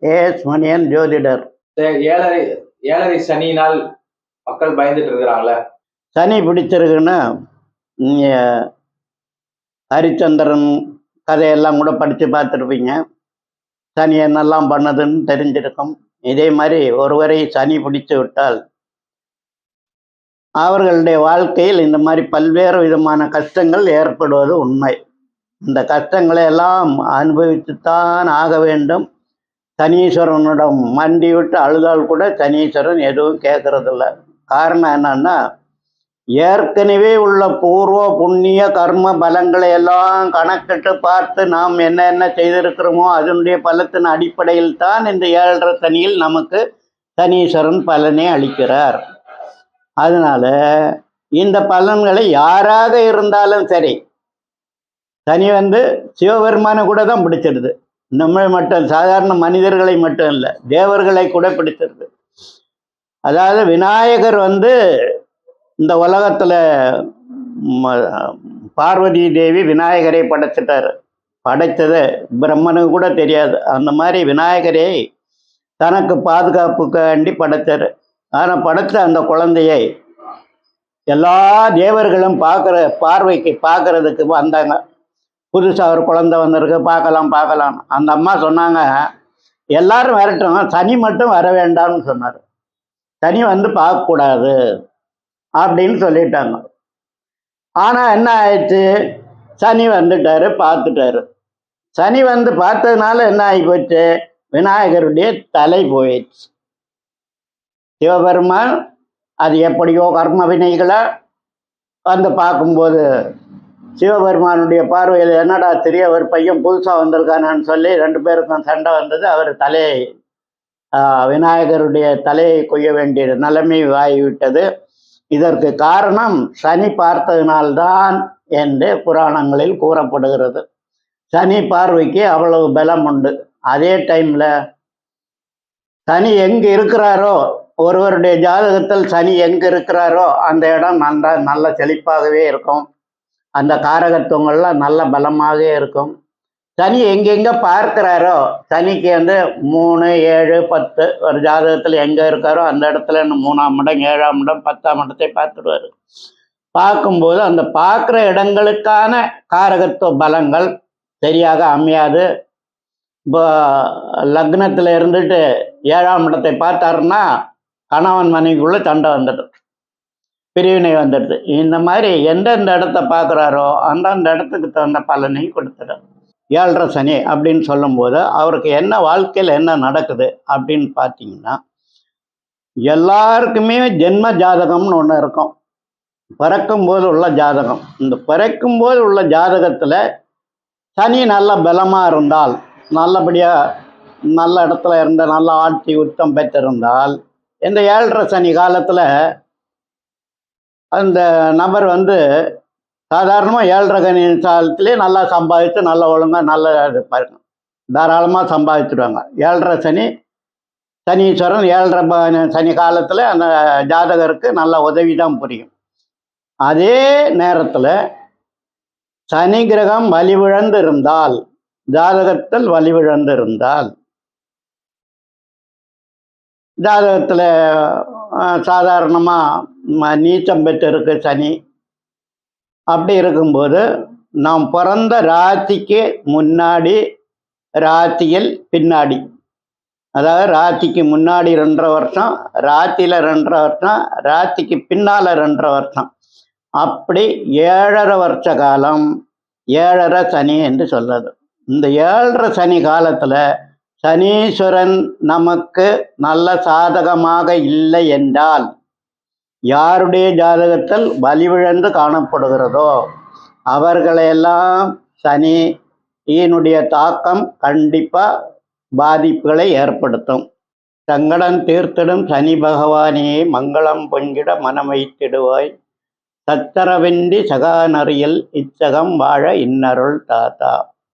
As Maniyan ஜோதிடர். ஏழரை ஏழரை சனியினால் மக்கள் பயந்துட்டு இருக்கிறாங்களே. சனி பிடிச்சிருக்குன்னு ஹரிச்சந்திரன் கதையெல்லாம் கூட படித்து பார்த்துருப்பீங்க. சனி என்னெல்லாம் பண்ணதுன்னு தெரிஞ்சிருக்கும். இதே மாதிரி ஒருவரை சனி பிடித்து விட்டால் அவர்களுடைய வாழ்க்கையில் இந்த மாதிரி பல்வேறு விதமான கஷ்டங்கள் ஏற்படுவது உண்மை. இந்த கஷ்டங்களை எல்லாம் அனுபவித்துத்தான் ஆக வேண்டும். சனீஸ்வரனிடம் மண்டி விட்டு அழுதால் கூட சனீஸ்வரன் எதுவும் கேட்கறதில்ல. காரணம் என்னன்னா, ஏற்கனவே உள்ள பூர்வ புண்ணிய கர்ம பலங்களை எல்லாம் கணக்கிட்டு பார்த்து நாம் என்ன செய்திருக்கிறோமோ அதனுடைய பலத்தின் அடிப்படையில் தான் இந்த 7.5 சனியில் நமக்கு சனீஸ்வரன் பலனை அளிக்கிறார். அதனால இந்த பலன்களை யாராக இருந்தாலும் சரி, சனி சிவபெருமானை கூட தான் பிடிச்சிருது. நம்ம மட்டும் சாதாரண மனிதர்களை மட்டும் இல்லை, தேவர்களை கூட பிடிச்சிருது. அதாவது விநாயகர் இந்த உலகத்துல பார்வதி தேவி விநாயகரை படைச்சிட்டாரு. படைத்தது பிரம்மனுக்கு கூட தெரியாது. அந்த மாதிரி விநாயகரை தனக்கு பாதுகாப்புக்காண்டி படைத்தாரு. ஆனால் படைத்த அந்த குழந்தையை எல்லா தேவர்களும் பார்க்கறதுக்கு வந்தாங்க. புதுசாக ஒரு குழந்தை வந்திருக்கு, பார்க்கலாம். அந்த அம்மா சொன்னாங்க, எல்லாரும் வரட்டும், சனி மட்டும் வர வேண்டாம்னு சொன்னார். சனி பார்க்கக்கூடாது அப்படின்னு சொல்லிட்டாங்க. ஆனால் என்ன ஆயிடுச்சு, சனி வந்துட்டாரு, பார்த்துட்டாரு. சனி பார்த்ததுனால என்ன ஆகி போச்சு, விநாயகருடைய தலை போயிடுச்சு. சிவபெருமான் அது எப்படியோ கர்ம வினைகளை பார்க்கும்போது சிவபெருமானுடைய பார்வையில் என்னடா ஒரு பையன் புதுசாக வந்திருக்கானு சொல்லி 2 பேருக்கும் சண்டை வந்தது. அவர் விநாயகருடைய தலையை கொய்ய வேண்டிய நிலைமை ஆகிவிட்டது. இதற்கு காரணம் சனி பார்த்ததினால்தான் என்று புராணங்களில் கூறப்படுகிறது. சனி பார்வைக்கு அவ்வளவு பலம் உண்டு. அதே டைம்ல சனி எங்கு இருக்கிறாரோ, ஒருவருடைய ஜாதகத்தில் சனி எங்கு இருக்கிறாரோ அந்த இடம் நல்ல செழிப்பாகவே இருக்கும். அந்த காரகத்துவங்கள்லாம் நல்ல பலமாக இருக்கும். சனி எங்கெங்க பார்க்கிறாரோ, சனிக்கு 3, 7, 10 ஒரு ஜாதகத்தில் எங்கே இருக்காரோ அந்த இடத்துல 3ஆம் இடம், 7ஆம் இடம், 10ஆம் இடத்தை பார்த்துடுவார். பார்க்கும்போது அந்த பார்க்குற இடங்களுக்கான காரகத்துவ பலங்கள் சரியாக அமையாது. இப்போ லக்னத்தில் இருந்துட்டு 7ஆம் இடத்தை பார்த்தாருன்னா கணவன் மனைவிக்குள்ள சண்டை வந்துடுது, பிரிவினை வந்துடுது. இந்த மாதிரி எந்தெந்த இடத்த பார்க்குறாரோ அந்தந்த இடத்துக்கு தகுந்த பலனை கொடுத்துடும். 7.5 சனி அப்படின்னு சொல்லும்போது அவருக்கு என்ன வாழ்க்கையில் என்ன நடக்குது அப்படின்னு பார்த்தீங்கன்னா, எல்லாருக்குமே ஜென்ம ஜாதகம்னு ஒன்று இருக்கும், பிறக்கும்போது உள்ள ஜாதகம். இந்த பிறக்கும்போது உள்ள ஜாதகத்தில் சனி நல்ல பலமாக இருந்தால், நல்லபடியாக நல்ல இடத்துல இருந்த நல்ல ஆட்சி உச்சம் பெற்றிருந்தால், இந்த 7.5 சனி காலத்தில் அந்த நபர் சாதாரணமாக 7.5 சனி காலத்திலே நல்லா சம்பாதிச்சு நல்ல ஒழுங்காக நல்ல இருப்பாருங்க, தாராளமாக சம்பாதிச்சுடுவாங்க. 7.5 சனி சனீஸ்வரன் 7.5 சனி காலத்தில் அந்த ஜாதகருக்கு நல்ல உதவி தான் புரியும். அதே நேரத்தில் சனி கிரகம் வலிவிழந்து இருந்தால், ஜாதகத்தில் வலிவிழந்து இருந்தால், ஜாதகத்தில் சாதாரணமாக நீச்சம் பெற்றிருக்கு சனி, அப்படி இருக்கும்போது நாம் பிறந்த ராசிக்கு முன்னாடி, ராசியில் பின்னாடி, அதாவது ராசிக்கு முன்னாடி 2.5 வருஷம், ராசியில் 2.5 வருஷம், ராசிக்கு பின்னால் 2.5 வருஷம், அப்படி 7.5 வருஷ காலம் 7.5 சனி என்று சொல்லுது. இந்த 7.5 சனி காலத்தில் சனீஸ்வரன் நமக்கு நல்ல சாதகமாக இல்லை என்றால், யாருடைய ஜாதகத்தில் வலிவிழந்து காணப்படுகிறதோ அவர்களையெல்லாம் சனியினுடைய தாக்கம் கண்டிப்பாக பாதிப்புகளை ஏற்படுத்தும். சங்கடம் தீர்த்திடும் சனி பகவானே, மங்களம் பொங்கிட மனம் வைத்திடுவாய், சச்சரவின்றி சகாநறியில் இச்சகம் வாழ இன்னருள் தாத்தா.